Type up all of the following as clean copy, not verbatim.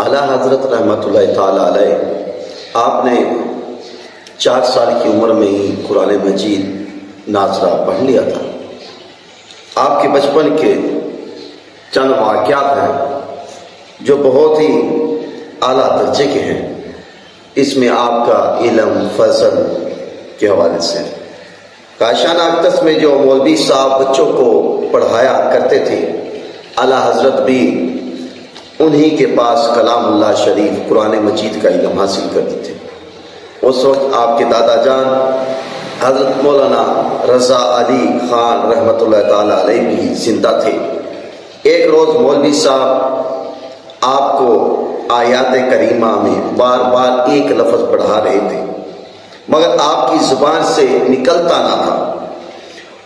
اعلیٰ حضرت رحمۃ اللہ تعالیٰ علیہ آپ نے 4 سال کی عمر میں ہی قرآن مجید ناظرہ پڑھ لیا تھا۔ آپ کے بچپن کے چند واقعات ہیں جو بہت ہی اعلیٰ درجے کے ہیں۔ اس میں آپ کا علم فضل کے حوالے سے کاشانہ اقدس میں جو مولوی صاحب بچوں کو پڑھایا کرتے تھے، اعلیٰ حضرت بھی انہی کے پاس کلام اللہ شریف قرآن مجید کا علم حاصل کرتے تھے۔ اس وقت آپ کے دادا جان حضرت مولانا رضا علی خان رحمۃ اللہ تعالیٰ علیہ بھی زندہ تھے۔ ایک روز مولوی صاحب آپ کو آیات کریمہ میں بار بار ایک لفظ پڑھا رہے تھے، مگر آپ کی زبان سے نکلتا نہ تھا۔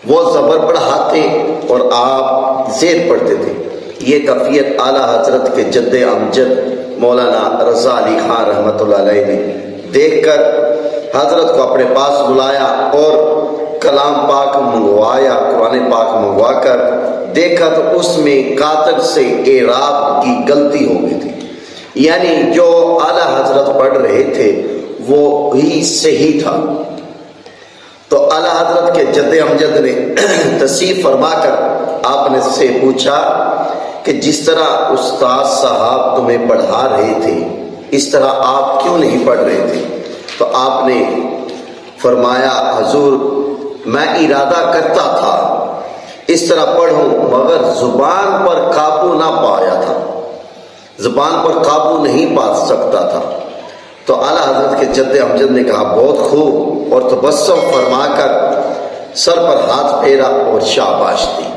وہ زبر پڑھاتے اور آپ زیر پڑھتے تھے۔ یہ کیفیت اعلیٰ حضرت کے جد امجد مولانا رضا علی خان رحمۃ اللہ علیہ نے دیکھ کر حضرت کو اپنے پاس بلایا اور کلام پاک منگوایا۔ قرآن پاک منگوا کر دیکھا تو اس میں کاتب سے اعراب کی غلطی ہو گئی تھی، یعنی جو اعلیٰ حضرت پڑھ رہے تھے وہ ہی صحیح تھا۔ تو اعلیٰ حضرت کے جد امجد نے تصحیح فرما کر آپ نے سے پوچھا کہ جس طرح استاد صاحب تمہیں پڑھا رہے تھے اس طرح آپ کیوں نہیں پڑھ رہے تھے؟ تو آپ نے فرمایا حضور میں ارادہ کرتا تھا اس طرح پڑھوں، مگر زبان پر قابو نہ پایا تھا، زبان پر قابو نہیں پا سکتا تھا۔ تو اعلیٰ حضرت کے جد امجد نے کہا بہت خوب، اور تبسم فرما کر سر پر ہاتھ پھیرا اور شاباش دی۔